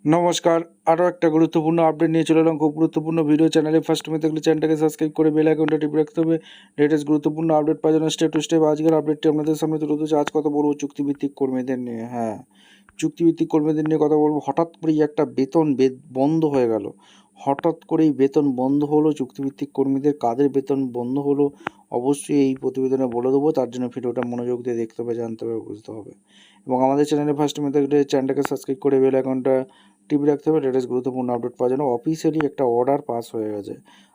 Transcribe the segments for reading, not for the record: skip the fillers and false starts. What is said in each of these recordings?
নমস্কার, আরও একটা গুরুত্বপূর্ণ আপডেট নিয়ে চলে এলাম। খুব গুরুত্বপূর্ণ ভিডিও। চ্যানেলে ফার্স্ট টাইম থাকলে চ্যানেলটাকে সাবস্ক্রাইব করে বেল আইকনটা টিপে রাখতে হবে। লেটেস্ট গুরুত্বপূর্ণ আপডেট পাওয়ার জন্য স্টেপ টু স্টেপ আজকের আপডেটটি আপনাদের সামনে তুলে ধরছি। আজ কথা বলবো চুক্তিভিত্তিক কর্মীদের নিয়ে। হ্যাঁ, চুক্তিভিত্তিক কর্মীদের নিয়ে কথা বলবো। হঠাৎ করেই একটা বেতন বন্ধ হয়ে গেল। হঠাৎ করেই বেতন বন্ধ হলো চুক্তিভিত্তিক কর্মীদের। কাদের বেতন বন্ধ হলো অবশ্যই এই প্রতিবেদনে বলে দেবো। তার জন্য ভিডিওটা মনোযোগ দিয়ে দেখতে হবে, জানতে হবে, বুঝতে হবে। এবং আমাদের চ্যানেলে ফার্স্ট টাইম থাকলে চ্যানেলটাকে সাবস্ক্রাইব করে বেল আইকনটা টিপে রাখতে হবে। লেটেস্ট গুরুত্বপূর্ণ আপডেট পাওয়ার জন্য অফিসিয়ালি একটা অর্ডার পাস হয়ে গেছে।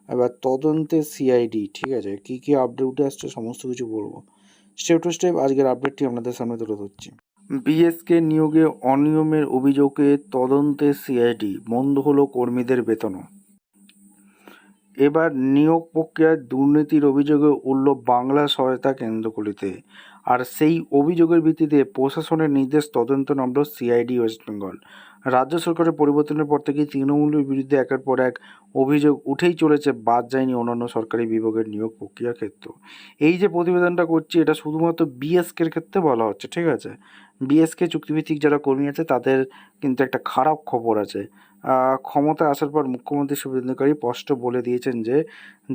এবার তদন্তে সিআইডি, ঠিক আছে, কী কী আপডেট উঠে আসছে সমস্ত কিছু বলবো। স্টেপ টু স্টেপ আজকের আপডেটটি আপনাদের সামনে তুলে ধরছি। বিএসকে নিয়োগে অনিয়মের অভিযোগে তদন্তে সিআইডি, বন্ধ হলো কর্মীদের বেতনও। এবার নিয়োগ প্রক্রিয়ায় দুর্নীতির অভিযোগে উঠল বাংলা সহায়তা কেন্দ্রগুলিতে, আর সেই অভিযোগের ভিত্তিতে প্রশাসনের নির্দেশ তদন্ত নামল সিআইডি ওয়েস্ট বেঙ্গল। রাজ্য সরকারের পরিবর্তনের পর থেকেই তৃণমূলের বিরুদ্ধে একের পর এক অভিযোগ উঠেই চলেছে, বাদ যায়নি অন্যান্য সরকারি বিভাগের নিয়োগ প্রক্রিয়ার ক্ষেত্র। এই যে প্রতিবেদনটা করছি এটা শুধুমাত্র বিএসকের ক্ষেত্রে বলা হচ্ছে, ঠিক আছে। বিএসকে চুক্তিভিত্তিক যারা কর্মী আছে তাদের কিন্তু একটা খারাপ খবর আছে। ক্ষমতায় আসার পর মুখ্যমন্ত্রী শুভেন্দু অধিকারী স্পষ্ট বলে দিয়েছেন যে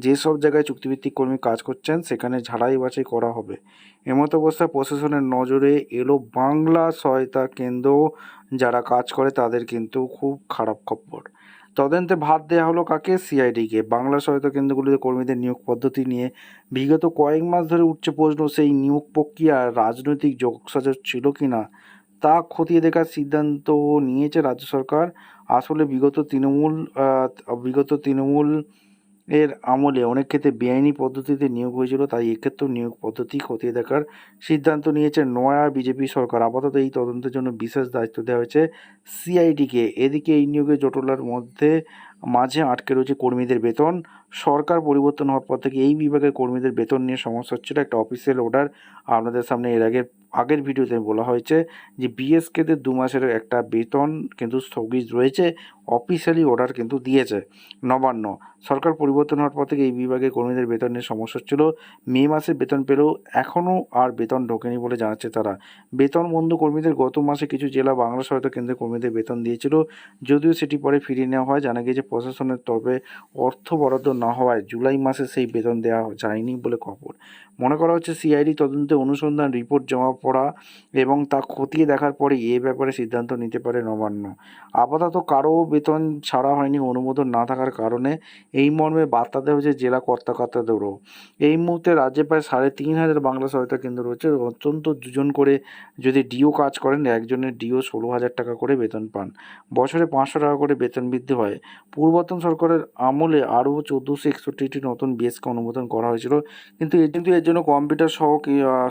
যেসব জায়গায় চুক্তিভিত্তিক কর্মী কাজ করছেন সেখানে ঝাড়াই বাছাই করা হবে। এমতো অবস্থায় প্রশাসনের নজরে এলো বাংলা সহায়তা কেন্দ্র যারা কাজ করে তাদের কিন্তু খুব খারাপ খবর। তদন্তে ভার দেওয়া হলো কাকে? সিআইডিকে। বাংলা সহায়তা কেন্দ্রগুলিতে কর্মীদের নিয়োগ পদ্ধতি নিয়ে বিগত কয়েক মাস ধরে উঠছে প্রশ্ন, সেই নিয়োগ প্রক্রিয়া রাজনৈতিক যোগসাজশ ছিল কি না তা খতিয়ে দেখার সিদ্ধান্ত নিয়েছে রাজ্য সরকার। আসলে বিগত তৃণমূল এর আমলে অনেক ক্ষেত্রে বেআইনি পদ্ধতিতে নিয়োগ হয়েছিল, তাই এক্ষেত্রেও নিয়োগ পদ্ধতি খতিয়ে দেখার সিদ্ধান্ত নিয়েছে নয়া বিজেপি সরকার। আপাতত এই তদন্তের জন্য বিশেষ দায়িত্ব দেওয়া হয়েছে সিআইডিকে। এদিকে এই নিয়োগের জটিলতার মাঝে আটকে রয়েছে কর্মীদের বেতন। সরকার পরিবর্তন হওয়ার পর থেকে এই বিভাগের কর্মীদের বেতন নিয়ে সমস্যা হচ্ছিল। একটা অফিসিয়াল অর্ডার আপনাদের সামনে আগের ভিডিওতে বলা হয়েছে যে বিএসকেদের 2 মাসের একটা বেতন কিন্তু স্থগিত রয়েছে। অফিসিয়ালি অর্ডার কিন্তু দিয়েছে নবান্ন। সরকার পরিবর্তন হওয়ার পর থেকে এই বিভাগে কর্মীদের বেতন নিয়ে সমস্যা ছিল। মে মাসে বেতন পেলেও এখনও আর বেতন ঢোকেনি বলে জানাচ্ছে তারা। বেতন বন্ধ কর্মীদের গত মাসে কিছু জেলা বাংলা সহায়তা কেন্দ্রে কর্মীদের বেতন দিয়েছিল, যদিও সেটি পরে ফিরিয়ে নেওয়া হয়। জানা গিয়েছে প্রশাসনের তরফে অর্থ বরাদ্দ না হওয়ায় জুলাই মাসে সেই বেতন দেওয়া যায়নি বলে খবর। মনে করা হচ্ছে সিআইডি তদন্তে অনুসন্ধান রিপোর্ট জমা পড়া এবং তা খতিয়ে দেখার পরে এ ব্যাপারে সিদ্ধান্ত নিতে পারে নবান্ন। আপাতত কারও বেতন ছাড়া হয়নি অনুমোদন না থাকার কারণে। এই মর্মে বার্তা দেওয়া হয়েছে জেলা কর্তাদেরও। এই মুহূর্তে রাজ্যে প্রায় 3,500 বাংলা সহায়তা কেন্দ্র রয়েছে। অত্যন্ত 2জন করে যদি ডিও কাজ করেন, একজনের ডিও 16,000 টাকা করে বেতন পান। বছরে 500 টাকা করে বেতন বৃদ্ধি হয়। পূর্বতন সরকারের আমলে আরও 1461টি নতুন বিএসকে অনুমোদন করা হয়েছিল, কিন্তু এর জন্য কম্পিউটার সহ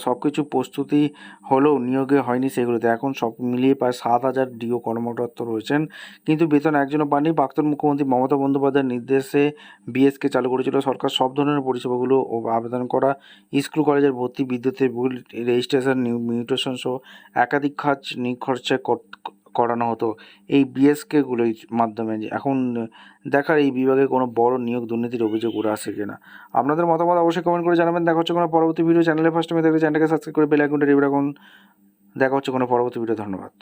সব কিছু প্রস্তুতি হলেও নিয়োগে হয়নি সেগুলোতে। এখন সব মিলিয়ে প্রায় 7,000 ডিও কর্মরত রয়েছেন, কিন্তু বেতন একজনও পাননি। প্রাক্তন মুখ্যমন্ত্রী মমতা বন্দ্যোপাধ্যায়ের নির্দেশে বিএসকে চালু করেছিল সরকার। সব ধরনের পরিষেবাগুলো আবেদন করা, স্কুল কলেজের ভর্তি, বিদ্যুতের বিল, রেজিস্ট্রেশন, মিউটেশন সহ একাধিক কাজ নিখরচায় করানো হতো এই বিএসকেগুলোর মাধ্যমে। এখন দেখার এই বিভাগে কোনো বড় নিয়োগ দুর্নীতির অভিযোগ উঠে আসে কিনা। আপনাদের মতামত অবশ্যই কমেন্ট করে জানাবেন। দেখা হচ্ছে কোনো পরবর্তী ভিডিও। চ্যানেলে ফার্স্ট টাইমে থাকলে চ্যানেলটাকে সাবস্ক্রাইব করে বেল আইকনটা টিপে রাখুন। দেখা হচ্ছে কোনো পরবর্তী ভিডিও। ধন্যবাদ।